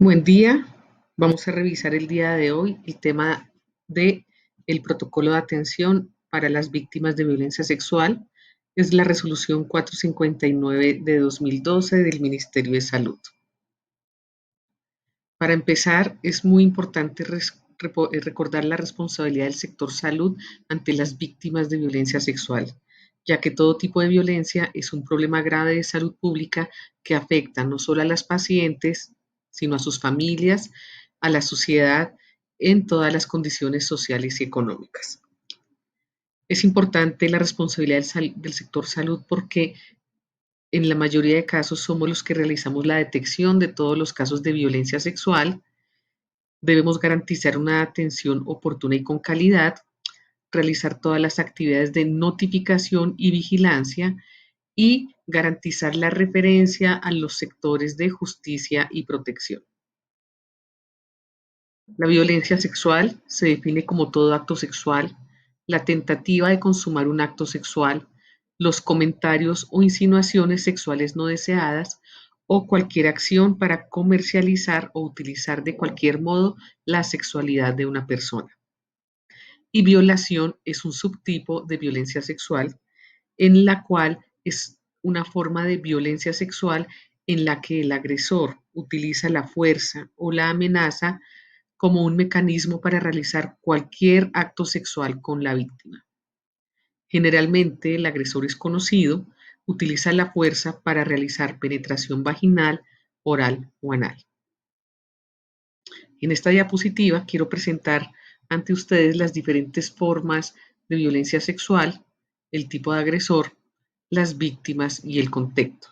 Buen día. Vamos a revisar el día de hoy el tema de el protocolo de atención para las víctimas de violencia sexual. Es la resolución 459 de 2012 del Ministerio de Salud. Para empezar, es muy importante recordar la responsabilidad del sector salud ante las víctimas de violencia sexual, ya que todo tipo de violencia es un problema grave de salud pública que afecta no solo a las pacientes, sino a sus familias, a la sociedad en todas las condiciones sociales y económicas. Es importante la responsabilidad del sector salud porque en la mayoría de casos somos los que realizamos la detección de todos los casos de violencia sexual. Debemos garantizar una atención oportuna y con calidad, realizar todas las actividades de notificación y vigilancia y garantizar la referencia a los sectores de justicia y protección. La violencia sexual se define como todo acto sexual, la tentativa de consumar un acto sexual, los comentarios o insinuaciones sexuales no deseadas o cualquier acción para comercializar o utilizar de cualquier modo la sexualidad de una persona. Y violación es un subtipo de violencia sexual en la cual es una forma de violencia sexual en la que el agresor utiliza la fuerza o la amenaza como un mecanismo para realizar cualquier acto sexual con la víctima. Generalmente el agresor es conocido, utiliza la fuerza para realizar penetración vaginal, oral o anal. En esta diapositiva quiero presentar ante ustedes las diferentes formas de violencia sexual, el tipo de agresor, las víctimas y el contexto.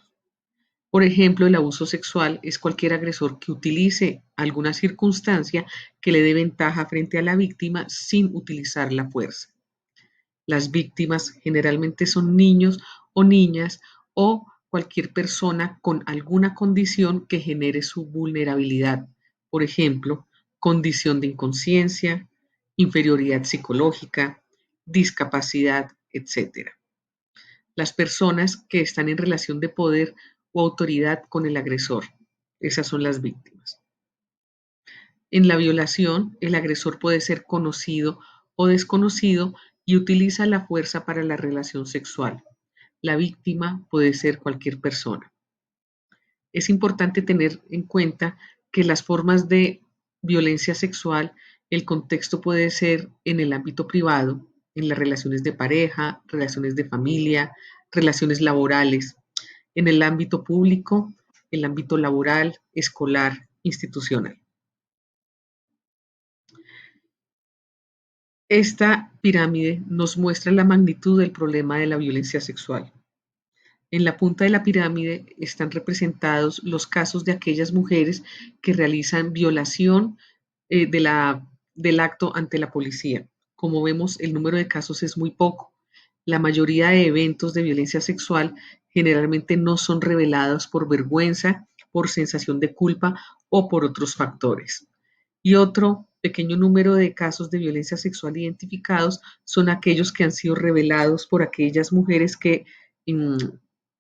Por ejemplo, el abuso sexual es cualquier agresor que utilice alguna circunstancia que le dé ventaja frente a la víctima sin utilizar la fuerza. Las víctimas generalmente son niños o niñas o cualquier persona con alguna condición que genere su vulnerabilidad. Por ejemplo, condición de inconsciencia, inferioridad psicológica, discapacidad, etc. Las personas que están en relación de poder o autoridad con el agresor. Esas son las víctimas. En la violación, el agresor puede ser conocido o desconocido y utiliza la fuerza para la relación sexual. La víctima puede ser cualquier persona. Es importante tener en cuenta que las formas de violencia sexual, el contexto puede ser en el ámbito privado, en las relaciones de pareja, relaciones de familia, relaciones laborales, en el ámbito público, el ámbito laboral, escolar, institucional. Esta pirámide nos muestra la magnitud del problema de la violencia sexual. En la punta de la pirámide están representados los casos de aquellas mujeres que realizan violación del acto ante la policía. Como vemos, el número de casos es muy poco. La mayoría de eventos de violencia sexual generalmente no son revelados por vergüenza, por sensación de culpa o por otros factores. Y otro pequeño número de casos de violencia sexual identificados son aquellos que han sido revelados por aquellas mujeres que mm,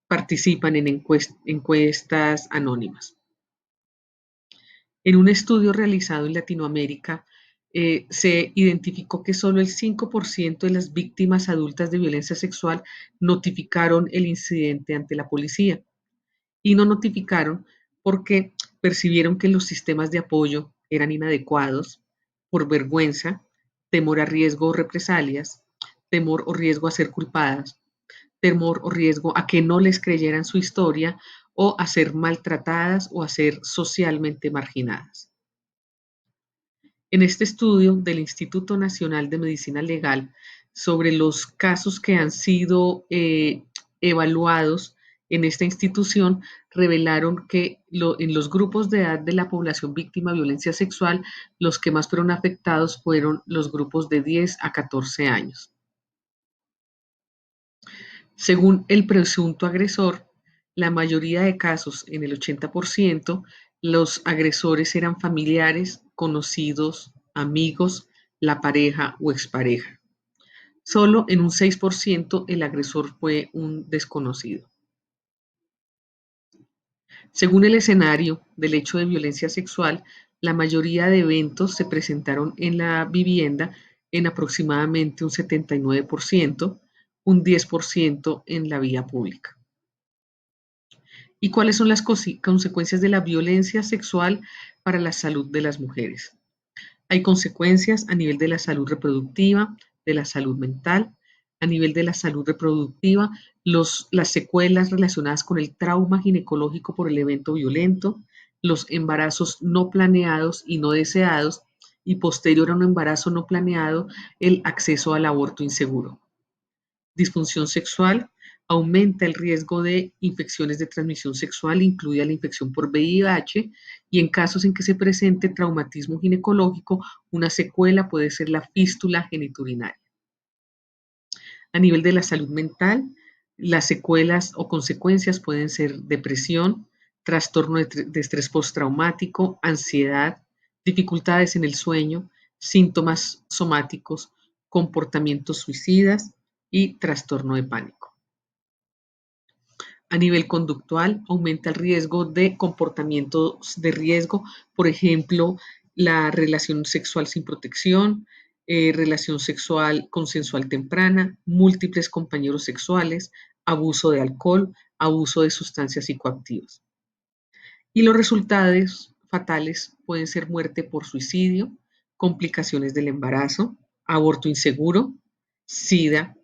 participan en encuestas anónimas. En un estudio realizado en Latinoamérica, se identificó que solo el 5% de las víctimas adultas de violencia sexual notificaron el incidente ante la policía y no notificaron porque percibieron que los sistemas de apoyo eran inadecuados por vergüenza, temor a riesgo o represalias, temor o riesgo a ser culpadas, temor o riesgo a que no les creyeran su historia o a ser maltratadas o a ser socialmente marginadas. En este estudio del Instituto Nacional de Medicina Legal sobre los casos que han sido evaluados en esta institución, revelaron que en los grupos de edad de la población víctima de violencia sexual, los que más fueron afectados fueron los grupos de 10 a 14 años. Según el presunto agresor, la mayoría de casos, en el 80%, los agresores eran familiares, conocidos, amigos, la pareja o expareja. Solo en un 6% el agresor fue un desconocido. Según el escenario del hecho de violencia sexual, la mayoría de eventos se presentaron en la vivienda en aproximadamente un 79%, un 10% en la vía pública. ¿Y cuáles son las consecuencias de la violencia sexual para la salud de las mujeres? Hay consecuencias a nivel de la salud reproductiva, de la salud mental, a nivel de la salud reproductiva, las secuelas relacionadas con el trauma ginecológico por el evento violento, los embarazos no planeados y no deseados, y posterior a un embarazo no planeado, el acceso al aborto inseguro. Disfunción sexual aumenta el riesgo de infecciones de transmisión sexual, incluida la infección por VIH, y en casos en que se presente traumatismo ginecológico, una secuela puede ser la fístula genitourinaria. A nivel de la salud mental, las secuelas o consecuencias pueden ser depresión, trastorno de estrés postraumático, ansiedad, dificultades en el sueño, síntomas somáticos, comportamientos suicidas y trastorno de pánico. A nivel conductual, aumenta el riesgo de comportamientos de riesgo, por ejemplo, la relación sexual sin protección, relación sexual consensual temprana, múltiples compañeros sexuales, abuso de alcohol, abuso de sustancias psicoactivas. Y los resultados fatales pueden ser muerte por suicidio, complicaciones del embarazo, aborto inseguro, SIDA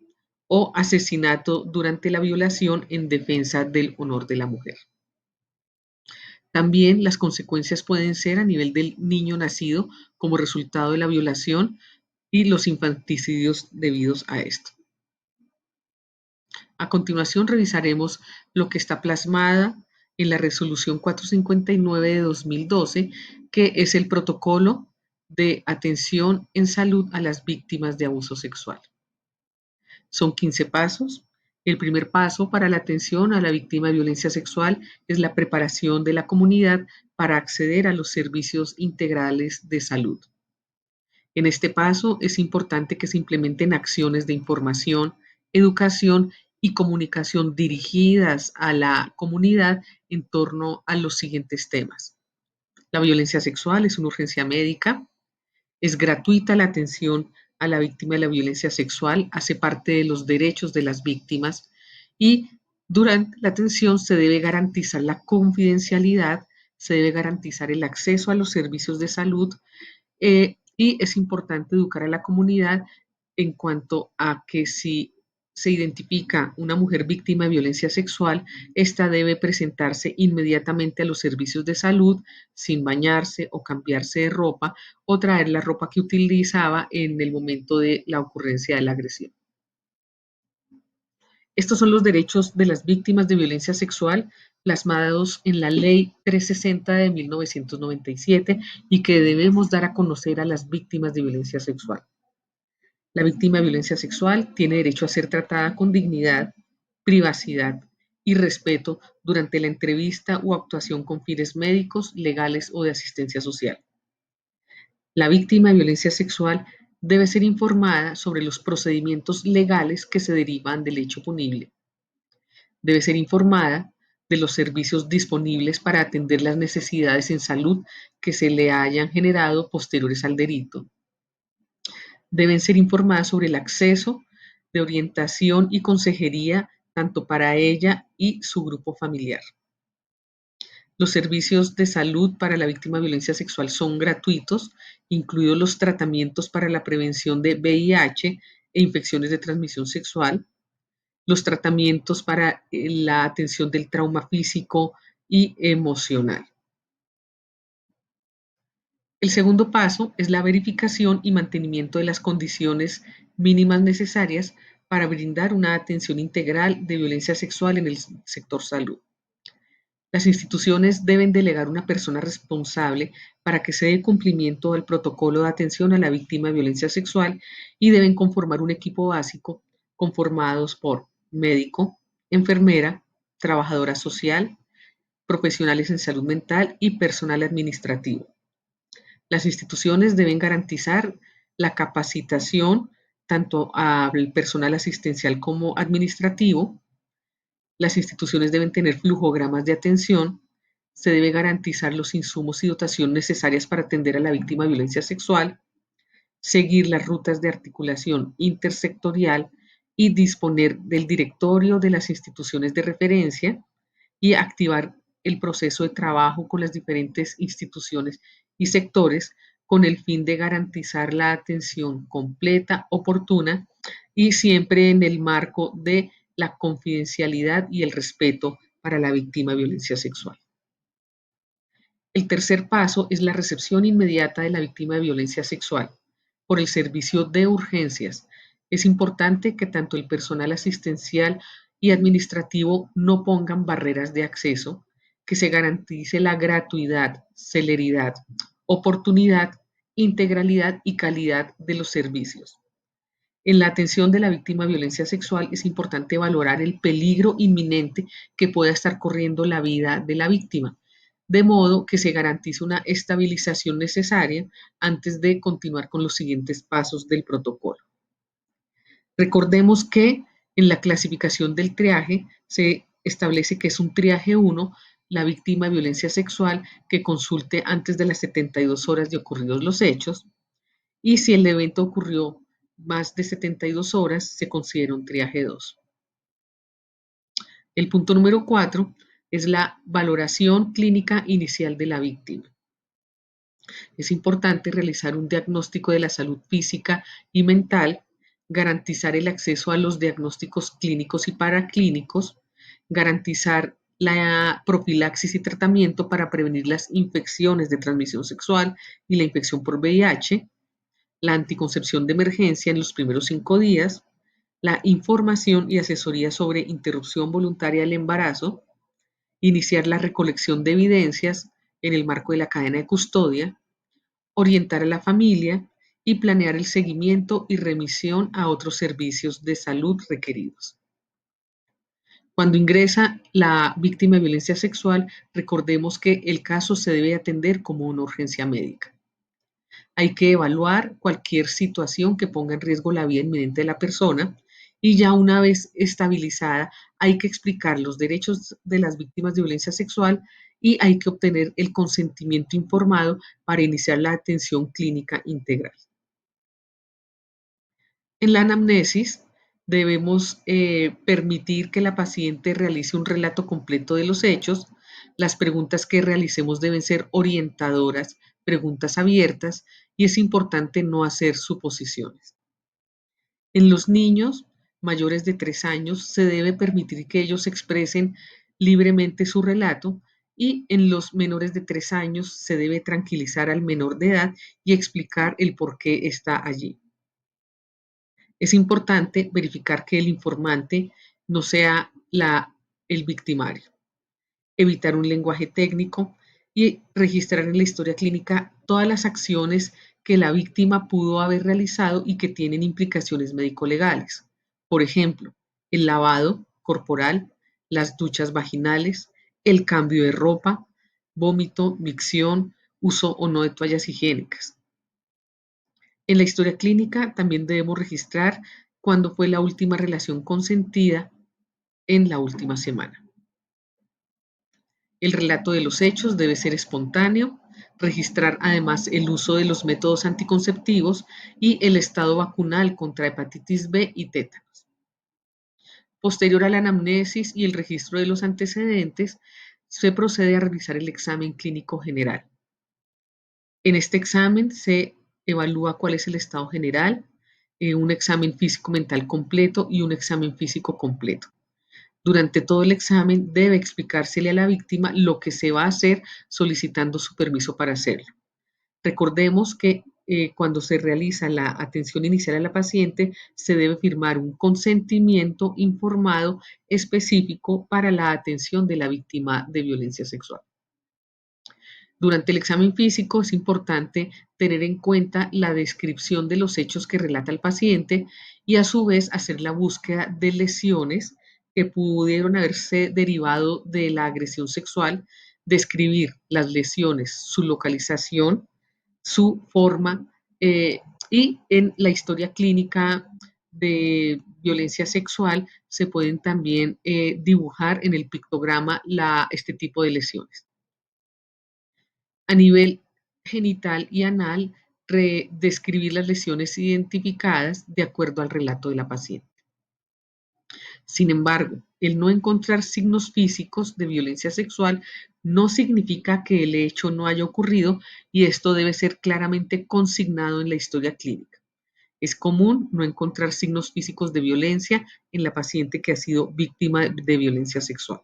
o asesinato durante la violación en defensa del honor de la mujer. También las consecuencias pueden ser a nivel del niño nacido como resultado de la violación y los infanticidios debidos a esto. A continuación revisaremos lo que está plasmada en la resolución 459 de 2012, que es el protocolo de atención en salud a las víctimas de abuso sexual. Son 15 pasos. El primer paso para la atención a la víctima de violencia sexual es la preparación de la comunidad para acceder a los servicios integrales de salud. En este paso es importante que se implementen acciones de información, educación y comunicación dirigidas a la comunidad en torno a los siguientes temas. La violencia sexual es una urgencia médica, es gratuita la atención a la víctima de la violencia sexual, hace parte de los derechos de las víctimas y durante la atención se debe garantizar la confidencialidad, se debe garantizar el acceso a los servicios de salud, y es importante educar a la comunidad en cuanto a que si se identifica una mujer víctima de violencia sexual, esta debe presentarse inmediatamente a los servicios de salud sin bañarse o cambiarse de ropa o traer la ropa que utilizaba en el momento de la ocurrencia de la agresión. Estos son los derechos de las víctimas de violencia sexual plasmados en la Ley 360 de 1997 y que debemos dar a conocer a las víctimas de violencia sexual. La víctima de violencia sexual tiene derecho a ser tratada con dignidad, privacidad y respeto durante la entrevista o actuación con fines médicos, legales o de asistencia social. La víctima de violencia sexual debe ser informada sobre los procedimientos legales que se derivan del hecho punible. Debe ser informada de los servicios disponibles para atender las necesidades en salud que se le hayan generado posteriores al delito. Deben ser informadas sobre el acceso de orientación y consejería tanto para ella y su grupo familiar. Los servicios de salud para la víctima de violencia sexual son gratuitos, incluidos los tratamientos para la prevención de VIH e infecciones de transmisión sexual, los tratamientos para la atención del trauma físico y emocional. El segundo paso es la verificación y mantenimiento de las condiciones mínimas necesarias para brindar una atención integral de violencia sexual en el sector salud. Las instituciones deben delegar una persona responsable para que se dé cumplimiento al protocolo de atención a la víctima de violencia sexual y deben conformar un equipo básico conformados por médico, enfermera, trabajadora social, profesionales en salud mental y personal administrativo. Las instituciones deben garantizar la capacitación tanto al personal asistencial como administrativo. Las instituciones deben tener flujogramas de atención, Se debe garantizar los insumos y dotación necesarias para atender a la víctima de violencia sexual, seguir las rutas de articulación intersectorial y disponer del directorio de las instituciones de referencia y activar el proceso de trabajo con las diferentes instituciones y sectores con el fin de garantizar la atención completa, oportuna y siempre en el marco de la confidencialidad y el respeto para la víctima de violencia sexual. El tercer paso es la recepción inmediata de la víctima de violencia sexual por el servicio de urgencias. Es importante que tanto el personal asistencial y administrativo no pongan barreras de acceso, que se garantice la gratuidad, celeridad, oportunidad, integralidad y calidad de los servicios. En la atención de la víctima de violencia sexual es importante valorar el peligro inminente que pueda estar corriendo la vida de la víctima, de modo que se garantice una estabilización necesaria antes de continuar con los siguientes pasos del protocolo. Recordemos que en la clasificación del triaje se establece que es un triaje 1 la víctima de violencia sexual que consulte antes de las 72 horas de ocurridos los hechos, y si el evento ocurrió más de 72 horas, se considera un triaje 2. El punto número 4 es la valoración clínica inicial de la víctima. Es importante realizar un diagnóstico de la salud física y mental, garantizar el acceso a los diagnósticos clínicos y paraclínicos, garantizar la profilaxis y tratamiento para prevenir las infecciones de transmisión sexual y la infección por VIH, la anticoncepción de emergencia en los primeros 5 días, la información y asesoría sobre interrupción voluntaria del embarazo, iniciar la recolección de evidencias en el marco de la cadena de custodia, orientar a la familia y planear el seguimiento y remisión a otros servicios de salud requeridos. Cuando ingresa la víctima de violencia sexual, recordemos que el caso se debe atender como una urgencia médica. Hay que evaluar cualquier situación que ponga en riesgo la vida inminente de la persona y ya una vez estabilizada hay que explicar los derechos de las víctimas de violencia sexual y hay que obtener el consentimiento informado para iniciar la atención clínica integral. En la anamnesis debemos permitir que la paciente realice un relato completo de los hechos. Las preguntas que realicemos deben ser orientadoras, preguntas abiertas y es importante no hacer suposiciones. En los niños mayores de 3 años se debe permitir que ellos expresen libremente su relato y en los menores de 3 años se debe tranquilizar al menor de edad y explicar el por qué está allí. Es importante verificar que el informante no sea el victimario, evitar un lenguaje técnico y registrar en la historia clínica todas las acciones que la víctima pudo haber realizado y que tienen implicaciones médico-legales. Por ejemplo, el lavado corporal, las duchas vaginales, el cambio de ropa, vómito, micción, uso o no de toallas higiénicas. En la historia clínica también debemos registrar cuándo fue la última relación consentida en la última semana. El relato de los hechos debe ser espontáneo, registrar además el uso de los métodos anticonceptivos y el estado vacunal contra hepatitis B y tétanos. Posterior a la anamnesis y el registro de los antecedentes, se procede a realizar el examen clínico general. En este examen se evalúa cuál es el estado general, un examen físico-mental completo y un examen físico completo. Durante todo el examen debe explicársele a la víctima lo que se va a hacer solicitando su permiso para hacerlo. Recordemos que cuando se realiza la atención inicial a la paciente, se debe firmar un consentimiento informado específico para la atención de la víctima de violencia sexual. Durante el examen físico es importante tener en cuenta la descripción de los hechos que relata el paciente y a su vez hacer la búsqueda de lesiones que pudieron haberse derivado de la agresión sexual, describir las lesiones, su localización, su forma y en la historia clínica de violencia sexual se pueden también dibujar en el pictograma este tipo de lesiones. A nivel genital y anal, describir las lesiones identificadas de acuerdo al relato de la paciente. Sin embargo, el no encontrar signos físicos de violencia sexual no significa que el hecho no haya ocurrido y esto debe ser claramente consignado en la historia clínica. Es común no encontrar signos físicos de violencia en la paciente que ha sido víctima de violencia sexual.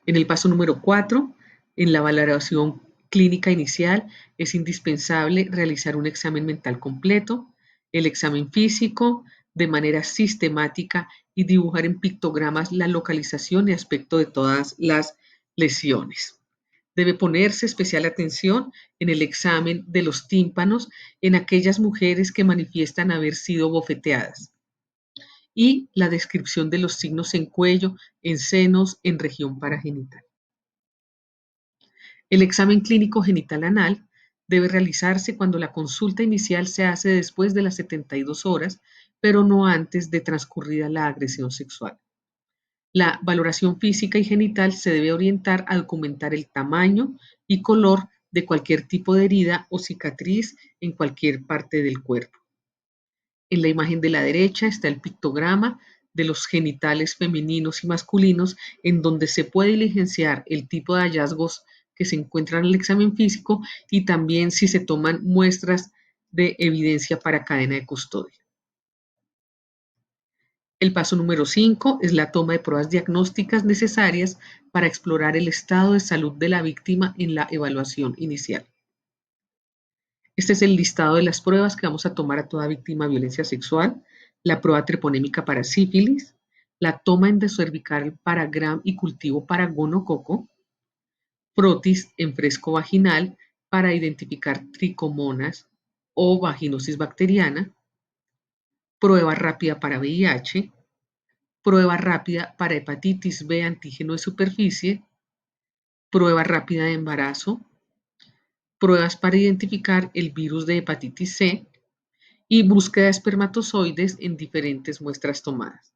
En el paso número 4, en la valoración clínica inicial, es indispensable realizar un examen mental completo, el examen físico de manera sistemática y dibujar en pictogramas la localización y aspecto de todas las lesiones. Debe ponerse especial atención en el examen de los tímpanos en aquellas mujeres que manifiestan haber sido bofeteadas y la descripción de los signos en cuello, en senos, en región paragenital. El examen clínico genital anal debe realizarse cuando la consulta inicial se hace después de las 72 horas, pero no antes de transcurrida la agresión sexual. La valoración física y genital se debe orientar a documentar el tamaño y color de cualquier tipo de herida o cicatriz en cualquier parte del cuerpo. En la imagen de la derecha está el pictograma de los genitales femeninos y masculinos, en donde se puede diligenciar el tipo de hallazgos que se encuentran en el examen físico y también si se toman muestras de evidencia para cadena de custodia. El paso número 5 es la toma de pruebas diagnósticas necesarias para explorar el estado de salud de la víctima en la evaluación inicial. Este es el listado de las pruebas que vamos a tomar a toda víctima de violencia sexual: la prueba treponémica para sífilis, la toma endocervical para Gram y cultivo para gonococo, frotis en fresco vaginal para identificar tricomonas o vaginosis bacteriana, prueba rápida para VIH, prueba rápida para hepatitis B antígeno de superficie, prueba rápida de embarazo, pruebas para identificar el virus de hepatitis C y búsqueda de espermatozoides en diferentes muestras tomadas.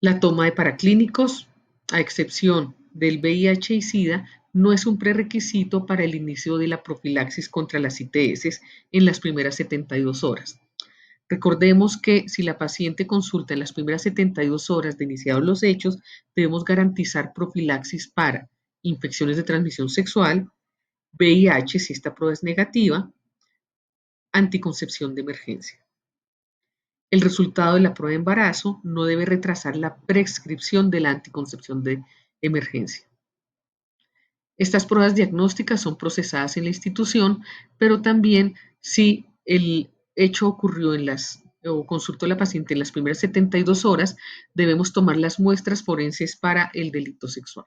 La toma de paraclínicos, a excepción del VIH y SIDA, no es un prerequisito para el inicio de la profilaxis contra las ITS en las primeras 72 horas. Recordemos que si la paciente consulta en las primeras 72 horas de iniciados los hechos, debemos garantizar profilaxis para infecciones de transmisión sexual, VIH si esta prueba es negativa, anticoncepción de emergencia. El resultado de la prueba de embarazo no debe retrasar la prescripción de la anticoncepción de emergencia. Estas pruebas diagnósticas son procesadas en la institución, pero también si el hecho ocurrió o consultó a la paciente en las primeras 72 horas, debemos tomar las muestras forenses para el delito sexual.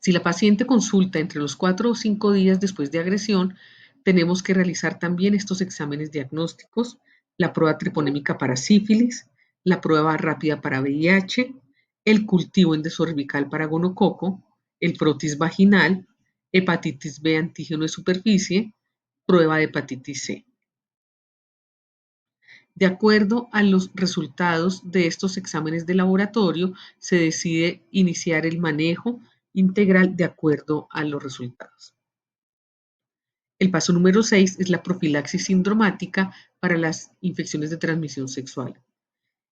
Si la paciente consulta entre los 4 o 5 días después de agresión, tenemos que realizar también estos exámenes diagnósticos: la prueba treponémica para sífilis, la prueba rápida para VIH, el cultivo endocervical para gonococo, el frotis vaginal, hepatitis B antígeno de superficie, prueba de hepatitis C. De acuerdo a los resultados de estos exámenes de laboratorio, se decide iniciar el manejo integral de acuerdo a los resultados. El paso número 6 es la profilaxis sindromática para las infecciones de transmisión sexual.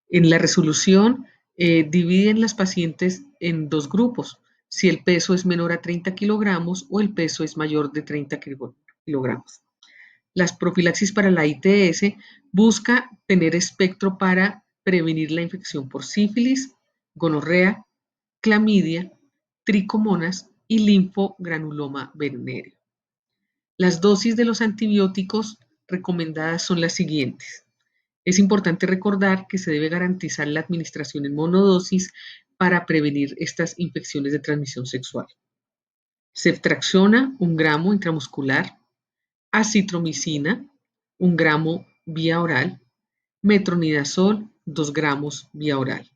En la resolución dividen las pacientes en dos grupos: si el peso es menor a 30 kilogramos o el peso es mayor de 30 kilogramos. Las profilaxis para la ITS busca tener espectro para prevenir la infección por sífilis, gonorrea, clamidia, tricomonas y linfogranuloma venéreo. Las dosis de los antibióticos recomendadas son las siguientes. Es importante recordar que se debe garantizar la administración en monodosis para prevenir estas infecciones de transmisión sexual. Ceftriaxona, 1 gramo intramuscular, acitromicina, 1 gramo vía oral, metronidazol, 2 gramos vía oral.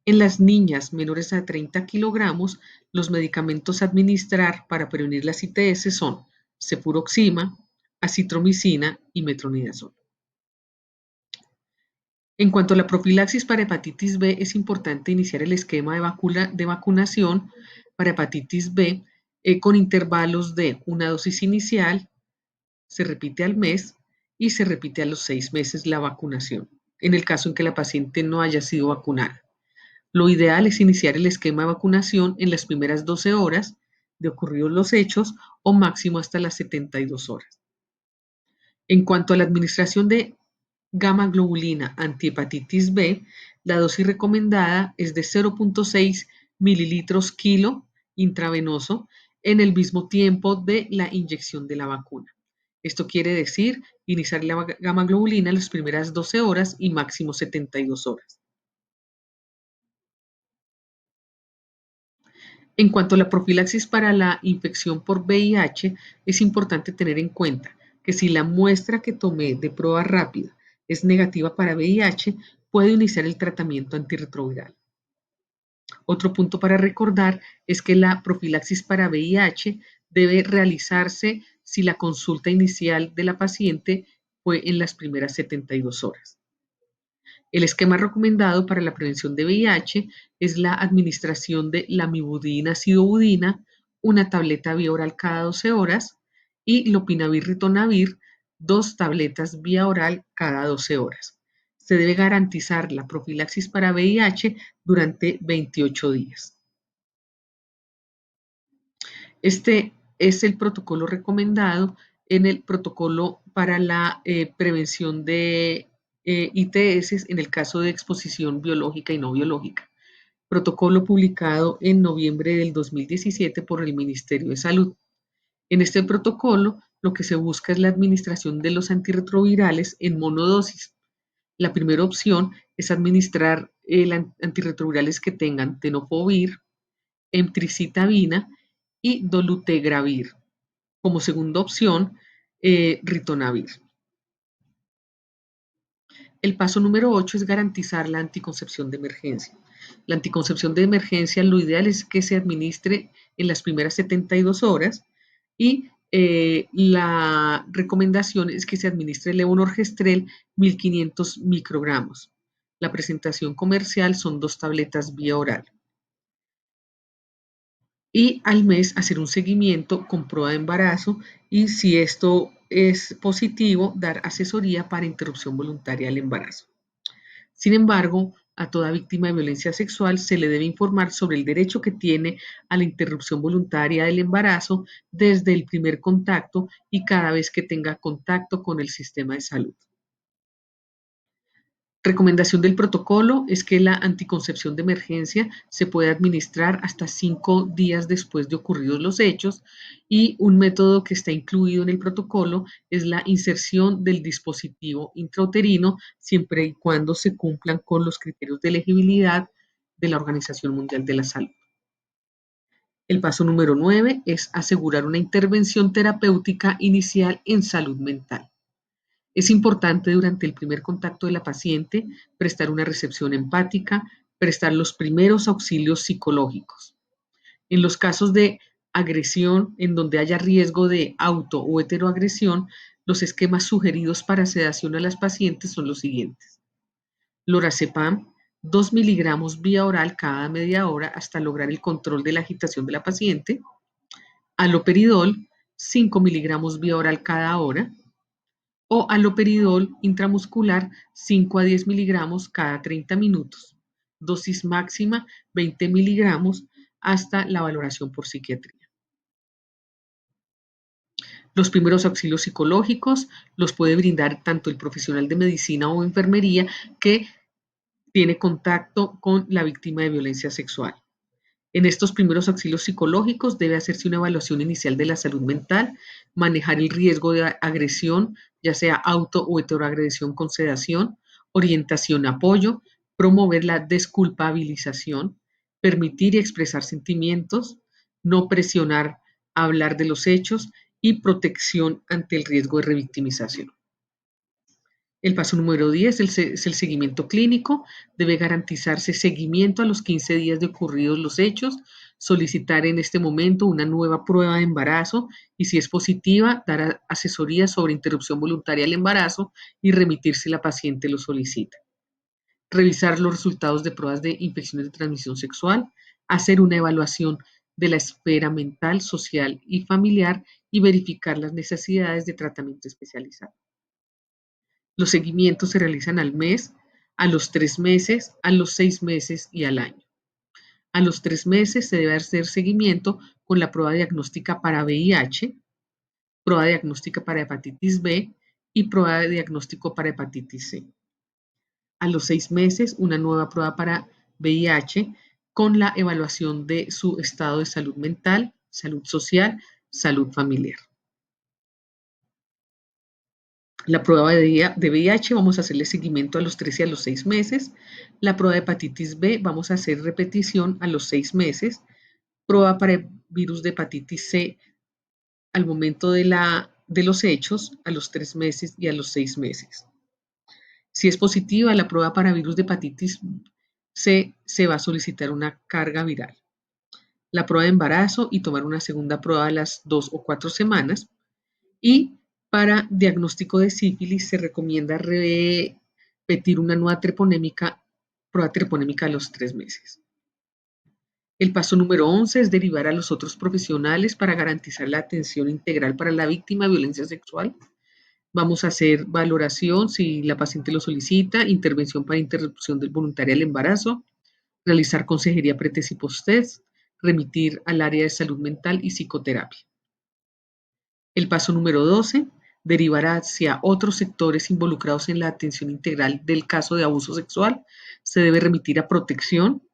En las niñas menores a 30 kilogramos, los medicamentos a administrar para prevenir las ITS son cefuroxima, acitromicina y metronidazol. En cuanto a la profilaxis para hepatitis B, es importante iniciar el esquema de vacunación para hepatitis B con intervalos de una dosis inicial, se repite al mes y se repite a los 6 meses la vacunación, en el caso en que la paciente no haya sido vacunada. Lo ideal es iniciar el esquema de vacunación en las primeras 12 horas de ocurridos los hechos o máximo hasta las 72 horas. En cuanto a la administración de gamma globulina antihepatitis B, la dosis recomendada es de 0.6 mililitros kilo intravenoso en el mismo tiempo de la inyección de la vacuna. Esto quiere decir iniciar la gamma globulina en las primeras 12 horas y máximo 72 horas. En cuanto a la profilaxis para la infección por VIH, es importante tener en cuenta que si la muestra que tomé de prueba rápida es negativa para VIH, puedo iniciar el tratamiento antirretroviral. Otro punto para recordar es que la profilaxis para VIH debe realizarse si la consulta inicial de la paciente fue en las primeras 72 horas. El esquema recomendado para la prevención de VIH es la administración de lamivudina acidobudina, una tableta vía oral cada 12 horas y lopinavir ritonavir, 2 tabletas vía oral cada 12 horas. Se debe garantizar la profilaxis para VIH durante 28 días. Este es el protocolo recomendado en el protocolo para la prevención de ITS en el caso de exposición biológica y no biológica. Protocolo publicado en noviembre del 2017 por el Ministerio de Salud. En este protocolo, lo que se busca es la administración de los antirretrovirales en monodosis. La primera opción es administrar antirretrovirales que tengan tenofovir, emtricitabina y dolutegravir. Como segunda opción, ritonavir. El paso número 8 es garantizar la anticoncepción de emergencia. La anticoncepción de emergencia, lo ideal es que se administre en las primeras 72 horas y la recomendación es que se administre levonorgestrel 1500 microgramos. La presentación comercial son 2 tabletas vía oral. Y al mes hacer un seguimiento con prueba de embarazo y si esto es positivo, dar asesoría para interrupción voluntaria del embarazo. Sin embargo, a toda víctima de violencia sexual se le debe informar sobre el derecho que tiene a la interrupción voluntaria del embarazo desde el primer contacto y cada vez que tenga contacto con el sistema de salud. Recomendación del protocolo es que la anticoncepción de emergencia se puede administrar hasta 5 días después de ocurridos los hechos y un método que está incluido en el protocolo es la inserción del dispositivo intrauterino siempre y cuando se cumplan con los criterios de elegibilidad de la Organización Mundial de la Salud. El paso número 9 es asegurar una intervención terapéutica inicial en salud mental. Es importante durante el primer contacto de la paciente prestar una recepción empática, prestar los primeros auxilios psicológicos. En los casos de agresión en donde haya riesgo de auto o heteroagresión, los esquemas sugeridos para sedación a las pacientes son los siguientes. Lorazepam, 2 miligramos vía oral cada media hora hasta lograr el control de la agitación de la paciente. Aloperidol, 5 miligramos vía oral cada hora o aloperidol intramuscular 5 a 10 miligramos cada 30 minutos, dosis máxima 20 miligramos hasta la valoración por psiquiatría. Los primeros auxilios psicológicos los puede brindar tanto el profesional de medicina o enfermería que tiene contacto con la víctima de violencia sexual. En estos primeros auxilios psicológicos debe hacerse una evaluación inicial de la salud mental, manejar el riesgo de agresión, ya sea auto o heteroagresión con sedación, orientación, apoyo, promover la desculpabilización, permitir y expresar sentimientos, no presionar, hablar de los hechos y protección ante el riesgo de revictimización. El paso número 10 es el seguimiento clínico. Debe garantizarse seguimiento a los 15 días de ocurridos los hechos, solicitar en este momento una nueva prueba de embarazo y si es positiva, dar asesoría sobre interrupción voluntaria del embarazo y remitir si la paciente lo solicita. revisar los resultados de pruebas de infecciones de transmisión sexual, hacer una evaluación de la esfera mental, social y familiar y verificar las necesidades de tratamiento especializado. Los seguimientos se realizan al mes, a los 3 meses, a los 6 meses y al año. A los 3 meses se debe hacer seguimiento con la prueba diagnóstica para VIH, prueba diagnóstica para hepatitis B y prueba de diagnóstico para hepatitis C. A los 6 meses, una nueva prueba para VIH con la evaluación de su estado de salud mental, salud social, salud familiar. La prueba de VIH vamos a hacerle seguimiento a los 3 y a los 6 meses. La prueba de hepatitis B vamos a hacer repetición a los 6 meses. Prueba para el virus de hepatitis C al momento de los hechos, a los 3 meses y a los 6 meses. Si es positiva la prueba para virus de hepatitis C, se va a solicitar una carga viral. La prueba de embarazo y tomar una segunda prueba a las 2 o 4 semanas. Y para diagnóstico de sífilis se recomienda repetir una nueva prueba treponémica a los 3 meses. El paso número 11 es derivar a los otros profesionales para garantizar la atención integral para la víctima de violencia sexual. Vamos a hacer valoración si la paciente lo solicita, intervención para interrupción voluntaria del embarazo, realizar consejería pre-test y post-test, remitir al área de salud mental y psicoterapia. El paso número 12 derivará hacia otros sectores involucrados en la atención integral del caso de abuso sexual. Se debe remitir a protección,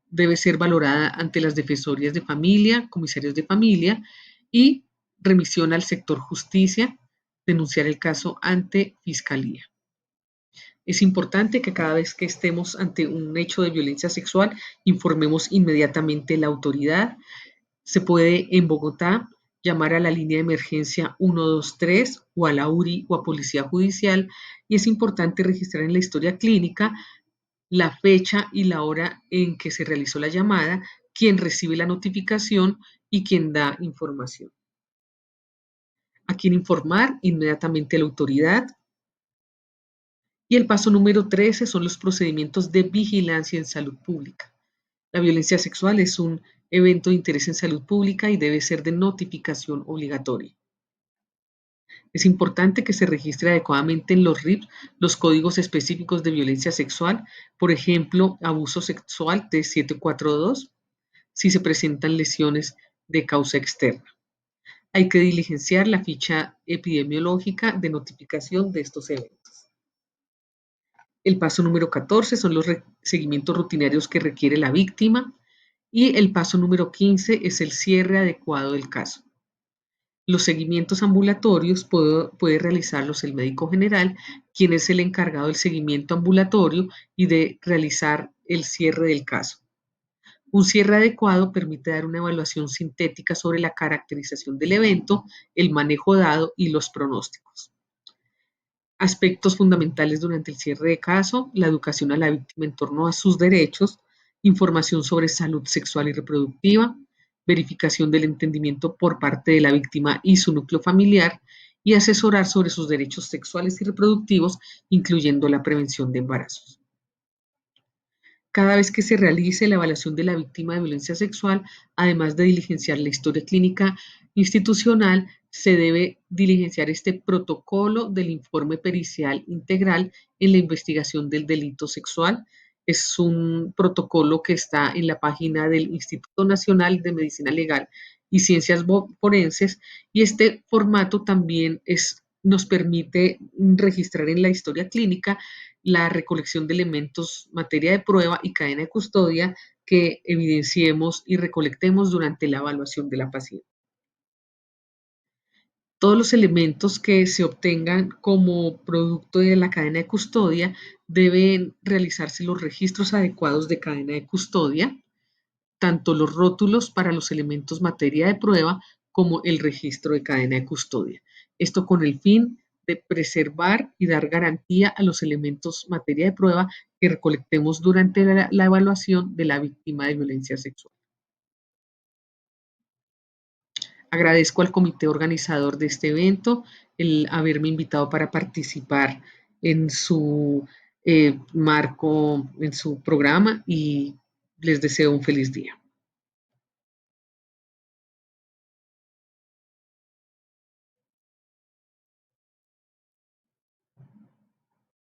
debe ser valorada ante las defensorías de familia, comisarios de familia y remisión al sector justicia, denunciar el caso ante fiscalía. Es importante que cada vez que estemos ante un hecho de violencia sexual, informemos inmediatamente a la autoridad. Se puede en Bogotá llamar a la línea de emergencia 123 o a la URI o a Policía Judicial y es importante registrar en la historia clínica la fecha y la hora en que se realizó la llamada, quién recibe la notificación y quién da información. A quién informar inmediatamente a la autoridad. Y el paso número 13 son los procedimientos de vigilancia en salud pública. La violencia sexual es un evento de interés en salud pública y debe ser de notificación obligatoria. Es importante que se registre adecuadamente en los RIP los códigos específicos de violencia sexual, por ejemplo, abuso sexual T742, si se presentan lesiones de causa externa. Hay que diligenciar la ficha epidemiológica de notificación de estos eventos. El paso número 14 son los seguimientos rutinarios que requiere la víctima y el paso número 15 es el cierre adecuado del caso. Los seguimientos ambulatorios puede realizarlos el médico general, quien es el encargado del seguimiento ambulatorio y de realizar el cierre del caso. Un cierre adecuado permite dar una evaluación sintética sobre la caracterización del evento, el manejo dado y los pronósticos. Aspectos fundamentales durante el cierre de caso, la educación a la víctima en torno a sus derechos, información sobre salud sexual y reproductiva, verificación del entendimiento por parte de la víctima y su núcleo familiar y asesorar sobre sus derechos sexuales y reproductivos, incluyendo la prevención de embarazos. Cada vez que se realice la evaluación de la víctima de violencia sexual, además de diligenciar la historia clínica institucional, se debe diligenciar este protocolo del informe pericial integral en la investigación del delito sexual. Es un protocolo que está en la página del Instituto Nacional de Medicina Legal y Ciencias Forenses y este formato también nos permite registrar en la historia clínica la recolección de elementos, materia de prueba y cadena de custodia que evidenciemos y recolectemos durante la evaluación de la paciente. Todos los elementos que se obtengan como producto de la cadena de custodia deben realizarse los registros adecuados de cadena de custodia, tanto los rótulos para los elementos materia de prueba como el registro de cadena de custodia. Esto con el fin de preservar y dar garantía a los elementos materia de prueba que recolectemos durante la evaluación de la víctima de violencia sexual. Agradezco al comité organizador de este evento el haberme invitado para participar en su marco en su programa y les deseo un feliz día.